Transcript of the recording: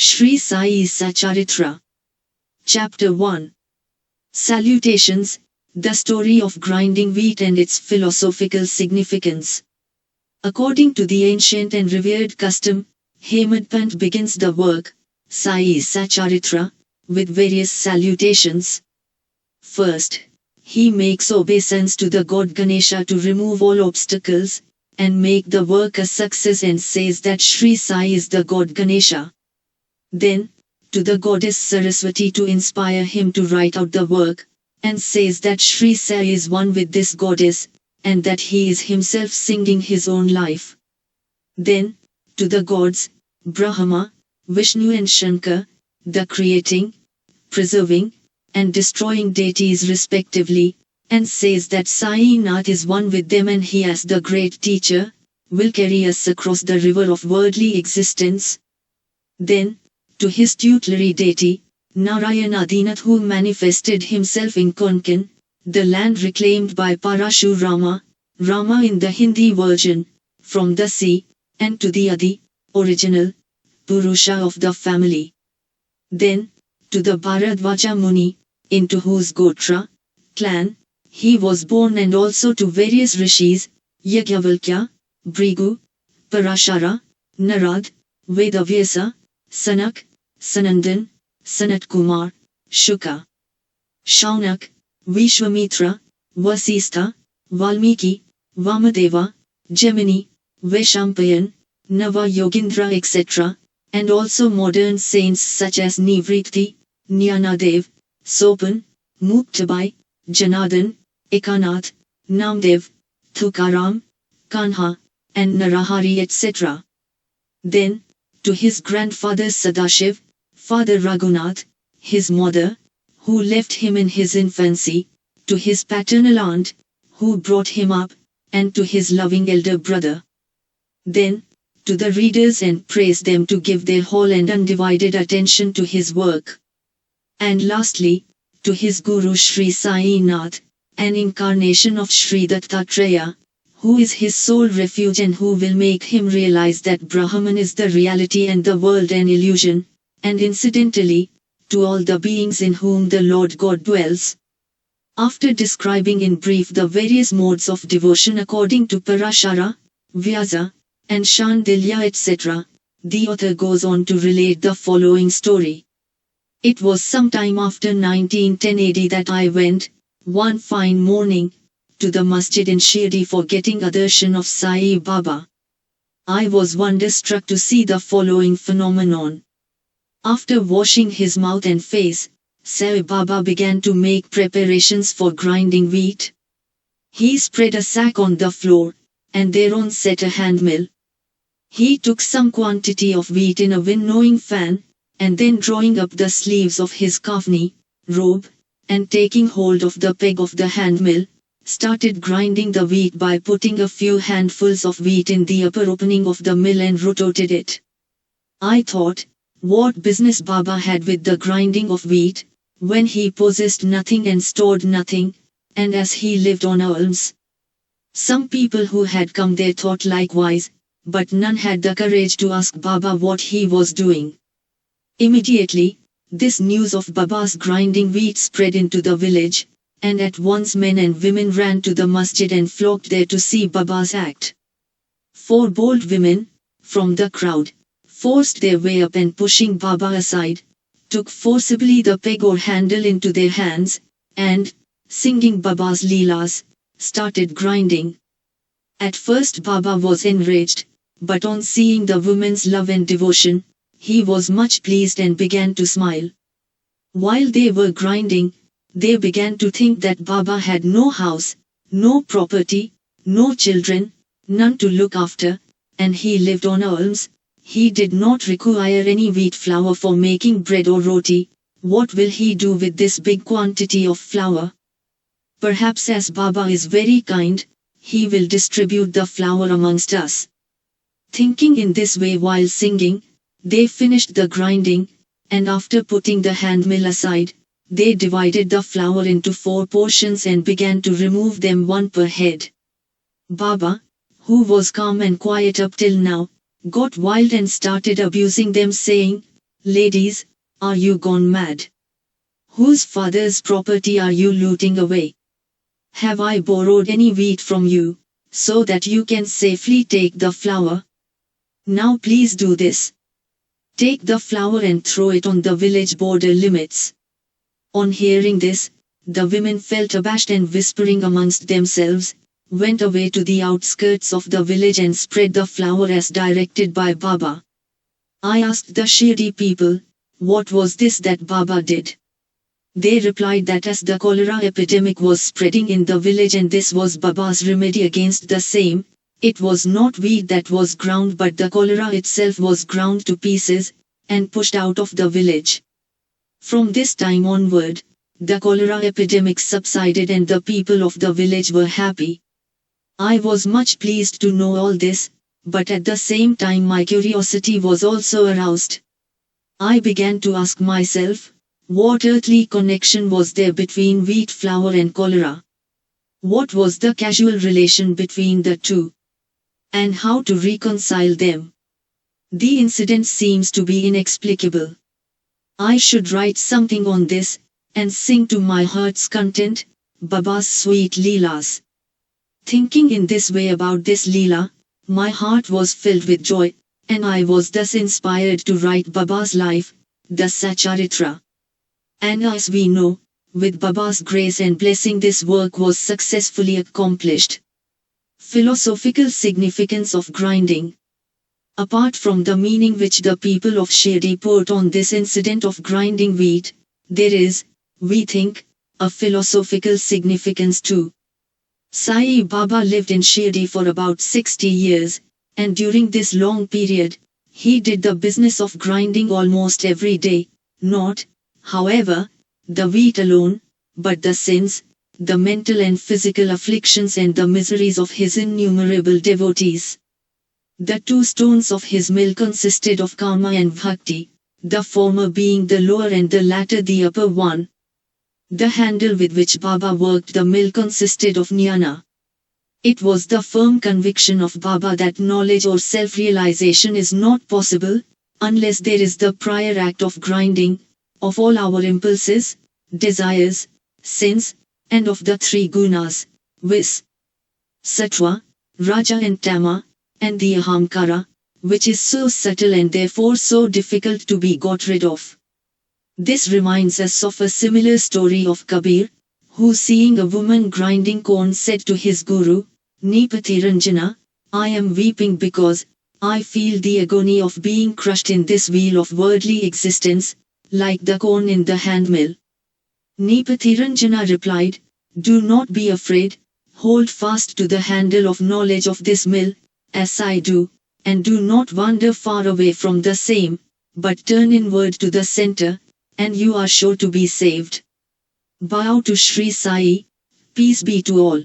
Sri Sai Satcharitra. Chapter 1. Salutations, the story of grinding wheat and its philosophical significance. According to the ancient and revered custom, Hemadpant begins the work, Sai Satcharitra, with various salutations. First, he makes obeisance to the god Ganesha to remove all obstacles, and make the work a success, and says that Shri Sai is the god Ganesha. Then, to the goddess Saraswati to inspire him to write out the work, and says that Shri Sai is one with this goddess, and that he is himself singing his own life. Then, to the gods, Brahma, Vishnu and Shankar, the creating, preserving, and destroying deities respectively, and says that Sai Nath is one with them, and he as the great teacher, will carry us across the river of worldly existence. Then, to his tutelary deity, Narayanadinath, who manifested himself in Konkan, the land reclaimed by Parashurama, Rama in the Hindi version, from the sea, and to the Adi, original, Purusha of the family. Then, to the Bharadvaja Muni, into whose Gotra, clan, he was born, and also to various rishis, Yajnavalkya, Brigu, Parashara, Narad, Vedavyasa, Sanak, Sanandan, Sanatkumar, Shuka, Shaunak, Vishwamitra, Vasistha, Valmiki, Vamadeva, Gemini, Vaishampayan, Nava Yogindra etc., and also modern saints such as Nivritti, Jnanadev, Sopan, Muktabai, Janardhan, Ekanath, Namdev, Thukaram, Kanha, and Narahari etc. Then, to his grandfather Sadashiv, Father Raghunath, his mother, who left him in his infancy, to his paternal aunt, who brought him up, and to his loving elder brother. Then, to the readers, and praise them to give their whole and undivided attention to his work. And lastly, to his Guru Sri Sai Nath, an incarnation of Sri Dattatreya, who is his sole refuge and who will make him realize that Brahman is the reality and the world an illusion, and incidentally, to all the beings in whom the Lord God dwells. After describing in brief the various modes of devotion according to Parashara, Vyasa, and Shandilya etc., the author goes on to relate the following story. It was sometime after 1910 AD that I went, one fine morning, to the masjid in Shirdi for getting a darshan of Sai Baba. I was wonderstruck to see the following phenomenon. After washing his mouth and face, Sai Baba began to make preparations for grinding wheat. He spread a sack on the floor, and thereon set a hand mill. He took some quantity of wheat in a winnowing fan, and then drawing up the sleeves of his kafni, robe, and taking hold of the peg of the hand mill, started grinding the wheat by putting a few handfuls of wheat in the upper opening of the mill and rotated it. I thought, what business Baba had with the grinding of wheat, when he possessed nothing and stored nothing, and as he lived on alms. Some people who had come there thought likewise, but none had the courage to ask Baba what he was doing. Immediately, this news of Baba's grinding wheat spread into the village, and at once men and women ran to the masjid and flocked there to see Baba's act. 4 bold women, from the crowd, forced their way up and pushing Baba aside, took forcibly the peg or handle into their hands, and, singing Baba's Leelas, started grinding. At first Baba was enraged, but on seeing the women's love and devotion, he was much pleased and began to smile. While they were grinding, they began to think that Baba had no house, no property, no children, none to look after, and he lived on alms. He did not require any wheat flour for making bread or roti. What will he do with this big quantity of flour? Perhaps as Baba is very kind, he will distribute the flour amongst us. Thinking in this way while singing, they finished the grinding, and after putting the hand mill aside, they divided the flour into 4 portions and began to remove them one per head. Baba, who was calm and quiet up till now, got wild and started abusing them, saying, Ladies, are you gone mad? Whose father's property are you looting away? Have I borrowed any wheat from you, so that you can safely take the flour? Now please do this. Take the flour and throw it on the village border limits. On hearing this, the women felt abashed and whispering amongst themselves, went away to the outskirts of the village and spread the flour as directed by Baba. I asked the Shirdi people, what was this that Baba did? They replied that as the cholera epidemic was spreading in the village and this was Baba's remedy against the same, it was not wheat that was ground but the cholera itself was ground to pieces, and pushed out of the village. From this time onward, the cholera epidemic subsided and the people of the village were happy. I was much pleased to know all this, but at the same time my curiosity was also aroused. I began to ask myself, what earthly connection was there between wheat flour and cholera? What was the causal relation between the two? And how to reconcile them? The incident seems to be inexplicable. I should write something on this, and sing to my heart's content, Baba's sweet Leelas. Thinking in this way about this Leela, my heart was filled with joy, and I was thus inspired to write Baba's life, the Satcharitra. And as we know, with Baba's grace and blessing this work was successfully accomplished. Philosophical significance of grinding. Apart from the meaning which the people of Shirdi put on this incident of grinding wheat, there is, we think, a philosophical significance too. Sai Baba lived in Shirdi for about 60 years, and during this long period, he did the business of grinding almost every day, not, however, the wheat alone, but the sins, the mental and physical afflictions and the miseries of his innumerable devotees. The two stones of his mill consisted of karma and bhakti, the former being the lower and the latter the upper one. The handle with which Baba worked the mill consisted of jnana. It was the firm conviction of Baba that knowledge or self-realization is not possible, unless there is the prior act of grinding, of all our impulses, desires, sins, and of the three gunas, viz. Sattva, Raja and Tama, and the Ahamkara, which is so subtle and therefore so difficult to be got rid of. This reminds us of a similar story of Kabir, who seeing a woman grinding corn said to his guru, Nipati Ranjana, I am weeping because I feel the agony of being crushed in this wheel of worldly existence, like the corn in the handmill. Nipati Ranjana replied, do not be afraid, hold fast to the handle of knowledge of this mill, as I do, and do not wander far away from the same, but turn inward to the center, and you are sure to be saved. Bow to Sri Sai, peace be to all.